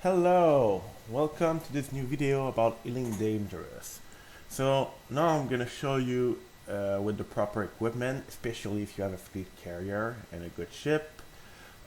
Hello, welcome to this new video about Healing Dangerous. So now I'm gonna show you with the proper equipment, especially if you have a fleet carrier and a good ship,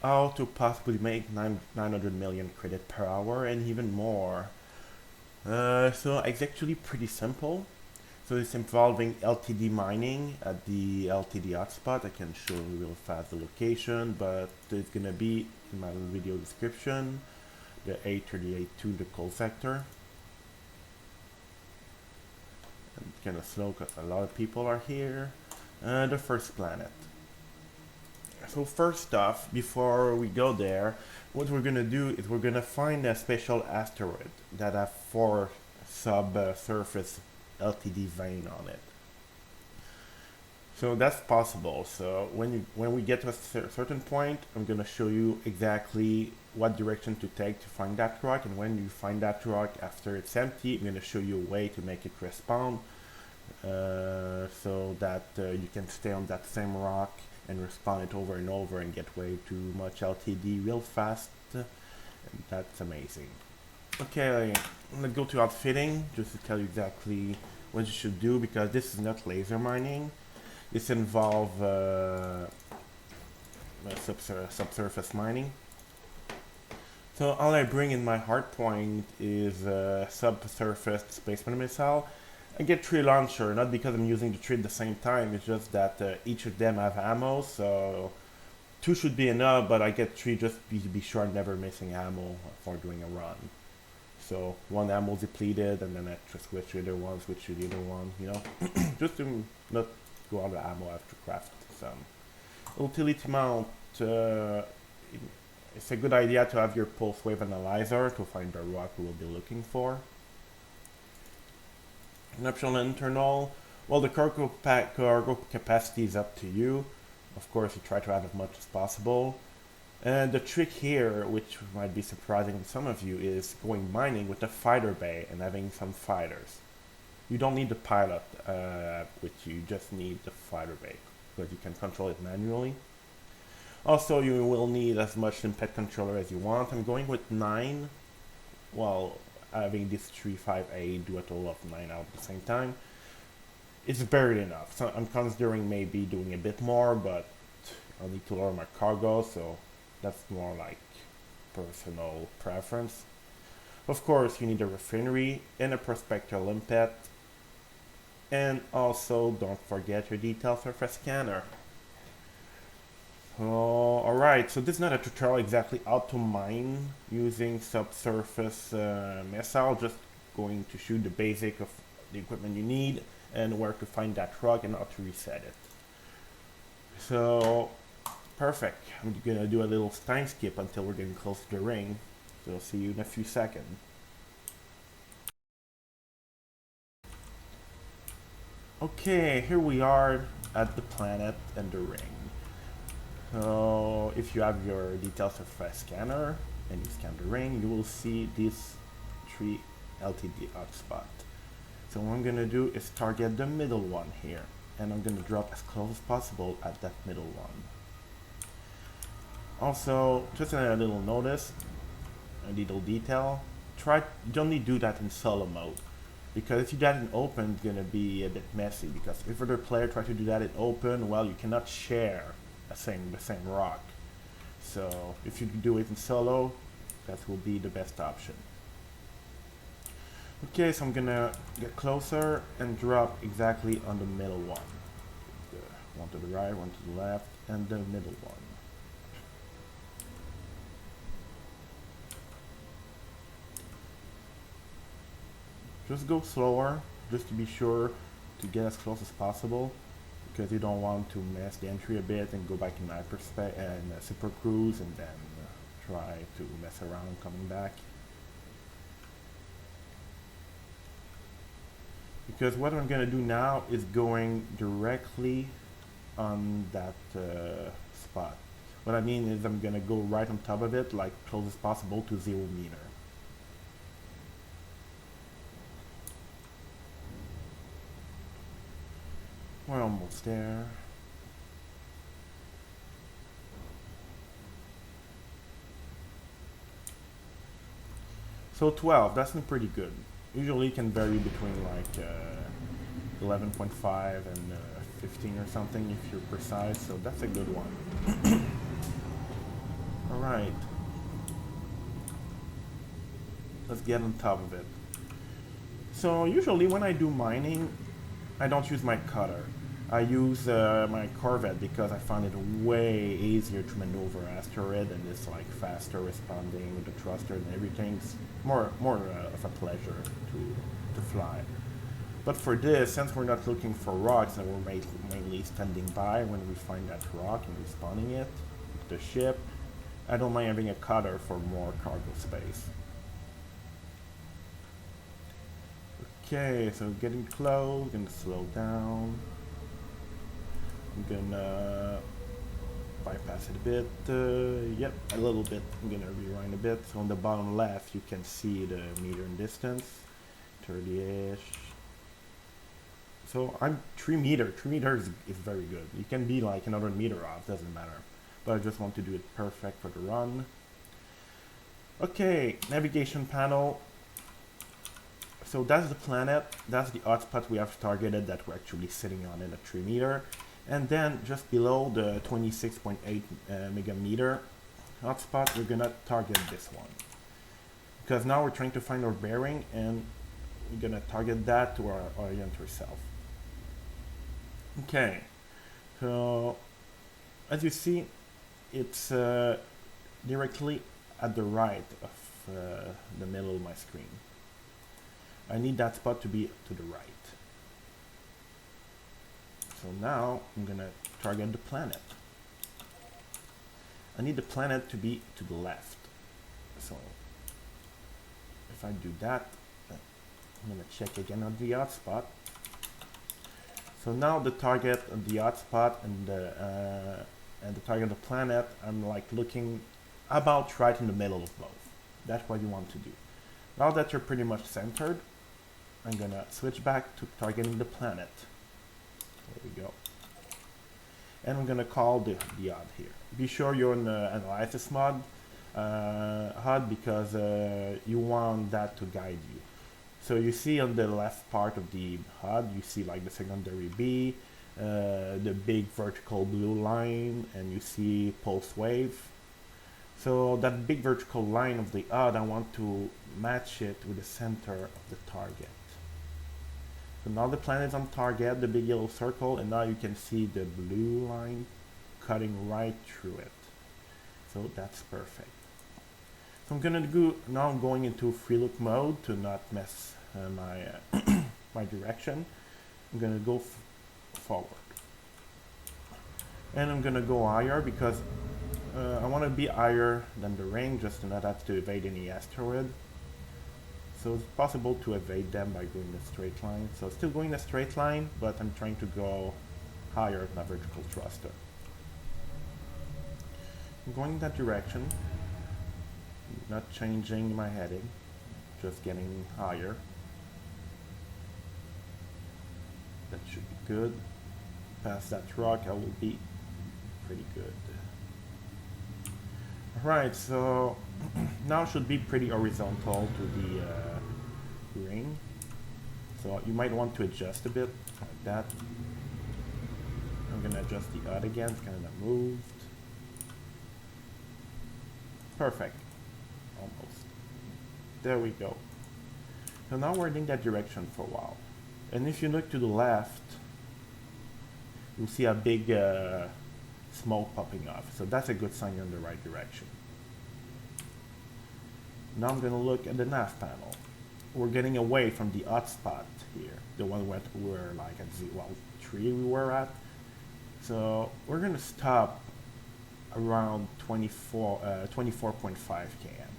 how to possibly make 900 million credit per hour and even more. So it's actually pretty simple. So it's involving LTD mining at the LTD hotspot. I can show you real fast the location, but it's gonna be in my video description. The A38-2, the coal sector. And it's kind of slow because a lot of people are here. The first planet. So first off, before we go there, what we're gonna do is we're gonna find a special asteroid that have 4 subsurface LTD vein on it. So that's possible. So when we get to a certain point, I'm gonna show you exactly what direction to take to find that rock, and when you find that rock after it's empty, I'm gonna show you a way to make it respawn, so that you can stay on that same rock and respawn it over and over and get way too much LTD real fast, and that's amazing. Okay, I'm gonna go to outfitting just to tell you exactly what you should do, because this is not laser mining. This involves subsurface mining. So all I bring in my hardpoint is a subsurface displacement missile. I get 3 launcher, not because I'm using the 3 at the same time, it's just that each of them have ammo, so 2 should be enough, but I get 3 just to be sure I'm never missing ammo for doing a run. So 1 ammo depleted, and then I just switch the other one, switch to the other one, you know, just to not go out of ammo after craft some. Utility mount, it's a good idea to have your pulse wave analyzer to find the rock we will be looking for. An optional internal, well, the cargo capacity is up to you. Of course, you try to have as much as possible. And the trick here, which might be surprising to some of you, is going mining with a fighter bay and having some fighters. You don't need the pilot with you, you just need the fighter bay, because you can control it manually. Also, you will need as much impet controller as you want. I'm going with 9, while having this 358 do a total of 9 out at the same time. It's barely enough, so I'm considering maybe doing a bit more, but I'll need to lower my cargo, so that's more like personal preference. Of course, you need a refinery and a prospector limpet. And also, don't forget your detailed surface scanner. Alright, so this is not a tutorial exactly how to mine using subsurface missile, just going to show the basic of the equipment you need and where to find that rock and how to reset it. So, perfect. I'm gonna do a little time skip until we're getting close to the ring. So I'll see you in a few seconds. Okay, here we are at the planet and the ring. So if you have your detailed surface scanner and you scan the ring, you will see these 3 LTD hotspot. So what I'm gonna do is target the middle one here, and I'm gonna drop as close as possible at that middle one. Also, just a little notice, a little detail, don't need to do that in solo mode. Because if you do that in open, it's gonna be a bit messy, because if other player try to do that in open, well, you cannot share the same rock. So if you do it in solo, that will be the best option. Okay, so I'm gonna get closer and drop exactly on the middle one. One to the right, one to the left, and the middle one. Just go slower, just to be sure to get as close as possible, because you don't want to mess the entry a bit and go back in hyperspace and super cruise and then try to mess around coming back. Because what I'm gonna do now is going directly on that spot. What I mean is I'm gonna go right on top of it, like close as possible to 0 meter. We're almost there. So 12, that's not pretty good. Usually it can vary between like 11.5 and 15 or something if you're precise, so that's a good one. Alright. Let's get on top of it. So usually when I do mining, I don't use my cutter. I use my Corvette because I find it way easier to maneuver asteroid, and it's like faster responding with the thruster and everything. It's more of a pleasure to fly. But for this, since we're not looking for rocks and we're mainly standing by when we find that rock and respawning it with the ship, I don't mind having a cutter for more cargo space. Okay, so getting close, gonna slow down. I'm gonna bypass it a bit. Yep, a little bit. I'm gonna rewind a bit. So on the bottom left, you can see the meter in distance, 30-ish. So I'm 3 meters. 3 meters is very good. You can be like another meter off, doesn't matter. But I just want to do it perfect for the run. Okay, navigation panel. So that's the planet. That's the hotspot we have targeted that we're actually sitting on in a 3 meter. And then just below the 26.8 megameter hotspot, we're gonna target this one. Because now we're trying to find our bearing, and we're gonna target that to orient ourselves. Okay, so as you see, it's directly at the right of the middle of my screen. I need that spot to be to the right. So now I'm gonna target the planet. I need the planet to be to the left. So if I do that, I'm gonna check again on the hotspot. So now the target of the hotspot and the target of the planet, I'm like looking about right in the middle of both. That's what you want to do. Now that you're pretty much centered, I'm gonna switch back to targeting the planet. There we go. And I'm gonna call the HUD here. Be sure you're in the analysis mode, HUD, because you want that to guide you. So you see on the left part of the HUD, you see like the secondary B, the big vertical blue line, and you see pulse wave. So that big vertical line of the HUD, I want to match it with the center of the target. So now the planet is on target, the big yellow circle, and now you can see the blue line cutting right through it. So that's perfect. So I'm gonna go, now I'm going into free look mode to not mess my direction. I'm gonna go forward. And I'm gonna go higher because I want to be higher than the ring just to not have to evade any asteroid. So it's possible to evade them by going a straight line. So still going a straight line, but I'm trying to go higher with my vertical thruster. I'm going in that direction, not changing my heading, just getting higher. That should be good. Past that rock, I will be pretty good. Alright, so now it should be pretty horizontal to the ring. So you might want to adjust a bit, like that. I'm gonna adjust the HUD again, it's kind of moved. Perfect. Almost. There we go. So now we're in that direction for a while. And if you look to the left, you'll see a big smoke popping off. So that's a good sign you're in the right direction. Now I'm going to look at the nav panel. We're getting away from the hotspot here, the one where we're like at 3 we were at. So we're going to stop around 24.5 km.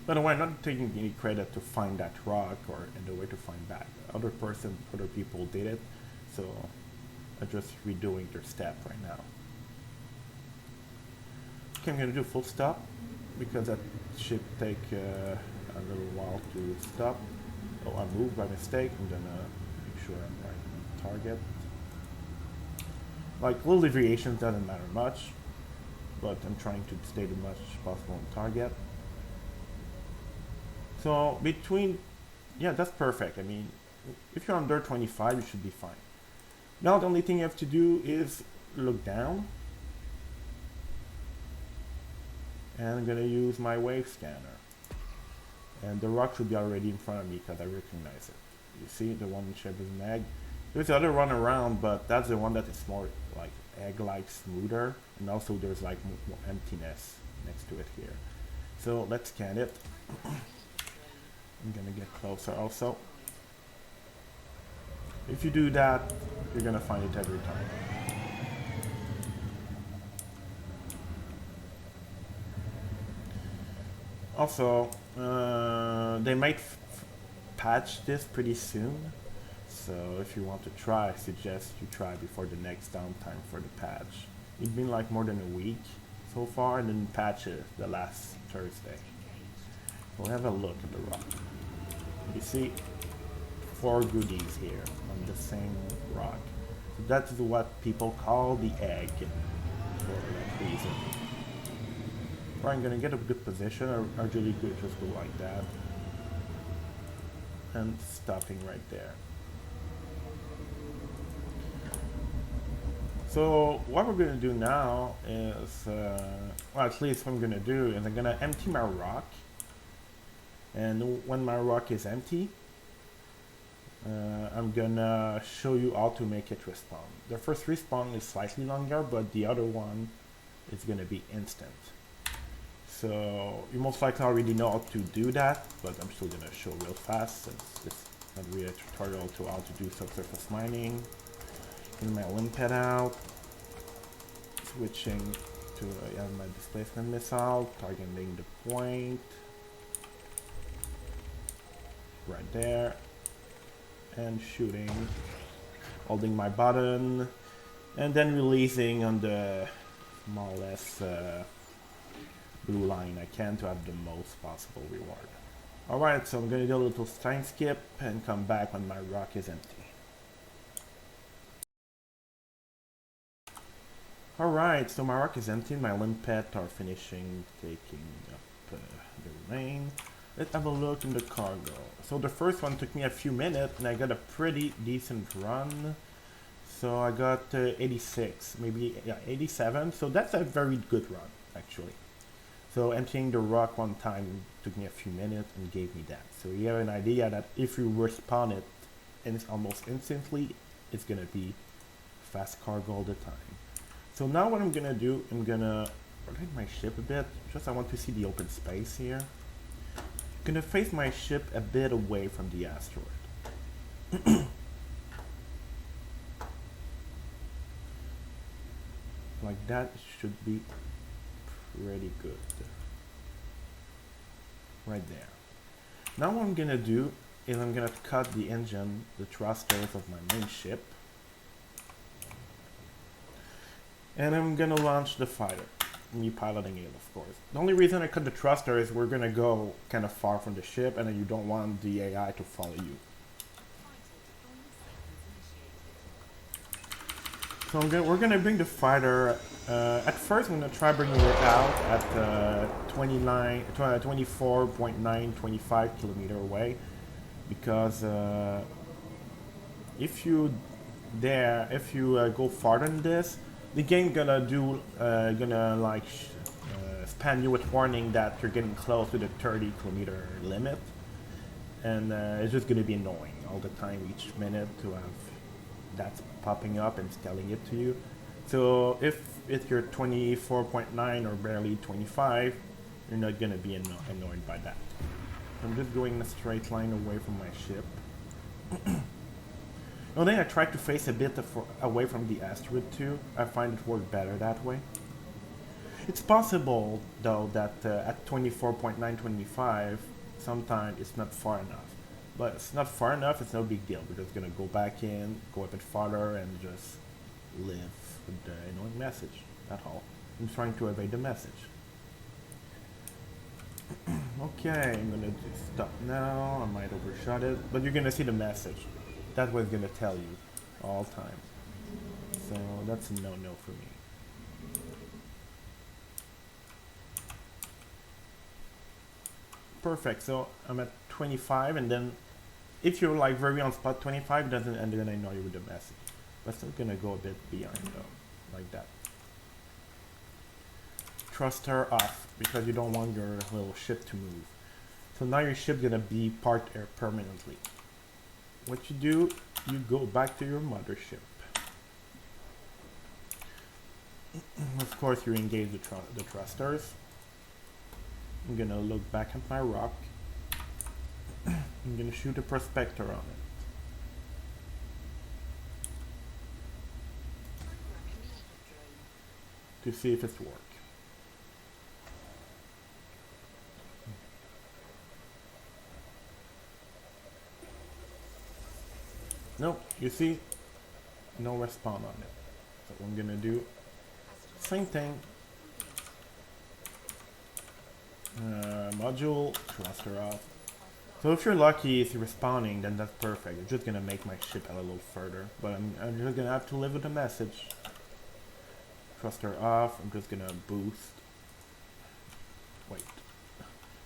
By the way, I'm not taking any credit to find that rock or the way to find back. Other people did it, so I'm just redoing their step right now. Okay, I'm gonna do full stop because that should take a little while to stop. Oh, I moved by mistake. I'm gonna make sure I'm right on target. Like little deviations doesn't matter much, but I'm trying to stay as much as possible on target. So between, yeah, that's perfect. I mean, if you're under 25, you should be fine. Now the only thing you have to do is look down. And I'm gonna use my wave scanner. And the rock should be already in front of me because I recognize it. You see the one shaped as an egg. There's the other one around, but that's the one that is more like egg-like smoother. And also there's like more emptiness next to it here. So let's scan it. I'm gonna get closer also. If you do that, you're gonna find it every time. Also, they might patch this pretty soon. So if you want to try, I suggest you try before the next downtime for the patch. It's been like more than a week so far, and then patch it the last Thursday. We'll have a look at the rock. You see 4 goodies here on the same rock. So that's what people call the egg for that reason. Right, I'm gonna get a good position. I really could just go like that. And stopping right there. So what we're gonna do now is, well, at least what I'm gonna do is I'm gonna empty my rock. And when my rock is empty, I'm gonna show you how to make it respawn. The first respawn is slightly longer, but the other one is gonna be instant. So you most likely already know how to do that, but I'm still gonna show real fast since this is not really a tutorial to how to do subsurface mining. Getting my limpet out, switching to my displacement missile, targeting the point right there, and shooting, holding my button, and then releasing on the more or less blue line I can to have the most possible reward. Alright, so I'm gonna do a little time skip and come back when my rock is empty. Alright, so my rock is empty, my limpet are finishing taking up the remain. Let's have a look in the cargo. So the first one took me a few minutes and I got a pretty decent run. So I got 86, maybe 87, so that's a very good run actually. So emptying the rock one time took me a few minutes and gave me that. So you have an idea that if you respawn it and it's almost instantly, it's gonna be fast cargo all the time. So now what I'm gonna do, I'm gonna rotate my ship a bit, just I want to see the open space here. I'm gonna face my ship a bit away from the asteroid. Like that should be pretty good. Right there. Now what I'm gonna do is I'm gonna cut the engine, the thrusters of my main ship. And I'm gonna launch the fighter. Me piloting it, of course. The only reason I cut the thruster is we're gonna go kind of far from the ship and you don't want the AI to follow you. So we're gonna bring the fighter. At first, I'm gonna try bringing it out at 24.925 kilometer away, because if you go farther than this, the game gonna spam you with warning that you're getting close to the 30 kilometer limit, and it's just gonna be annoying all the time, each minute to have that's popping up and telling it to you. So if you're 24.9 or barely 25, you're not gonna be annoyed by that. I'm just going a straight line away from my ship. Now then I tried to face a bit away from the asteroid too. I find it worked better that way. It's possible though that at 24.925 sometimes it's not far enough. But it's not far enough, it's no big deal. We're just gonna go back in, go a bit farther, and just live with the annoying message. That's all. I'm trying to evade the message. Okay, I'm gonna stop now. I might overshot it, but you're gonna see the message. That's what it's gonna tell you all the time. So that's a no-no for me. perfect. So I'm at 25, and then if you're like very on spot 25, it doesn't, and then I know you with the message. But still gonna go a bit behind though, like that. Thruster off, because you don't want your little ship to move. So now your ship's gonna be parked there permanently. What you do, you go back to your mothership. Of course, you engage the thrusters. I'm gonna look back at my rock. I'm gonna shoot a prospector on it. To see if it's work. Nope, you see, no respawn on it. So what I'm gonna do, same thing. Module, thruster off. So if you're lucky, it's respawning, then that's perfect. It's just gonna make my ship a little further. But I'm just gonna have to live with the message. Thruster off, I'm just gonna boost. Wait,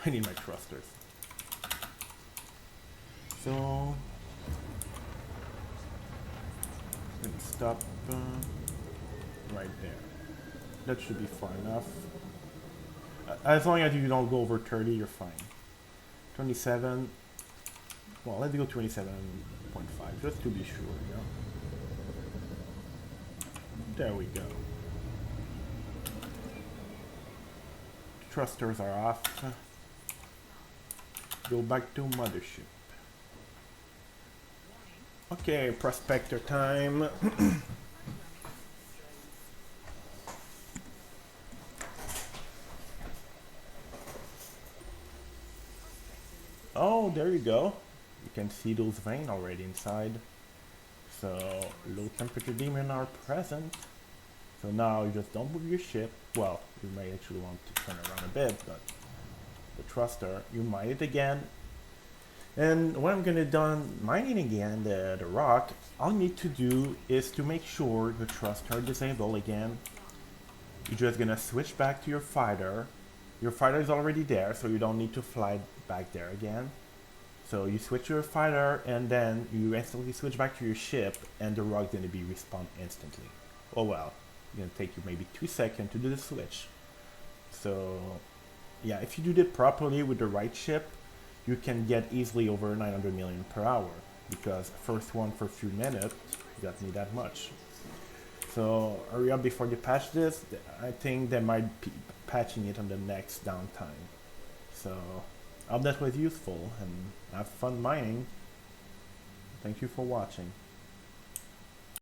I need my thrusters. So, I'm gonna stop right there. That should be far enough. As long as you don't go over 30, you're fine. 27. Well, let's go 27.5 just to be sure. Yeah. There we go. Thrusters are off. Go back to mothership. Okay, prospector time. Oh, there you go. You can see those veins already inside. So, low temperature demon are present. So now you just don't move your ship. Well, you may actually want to turn around a bit, but the thruster, you mine it again. And when I'm gonna done mining again the rock, all you need to do is to make sure the thruster are disabled again. You're just gonna switch back to your fighter. Your fighter is already there, so you don't need to fly back there again. So you switch your fighter, and then you instantly switch back to your ship, and the rock's gonna be respawned instantly. Oh well, it's gonna take you maybe 2 seconds to do the switch. So yeah, if you do it properly with the right ship, you can get easily over 900 million per hour, because first one for a few minutes got me that much. So hurry up before they patch this. I think they might be patching it on the next downtime. So I hope that was useful, and have fun mining. Thank you for watching.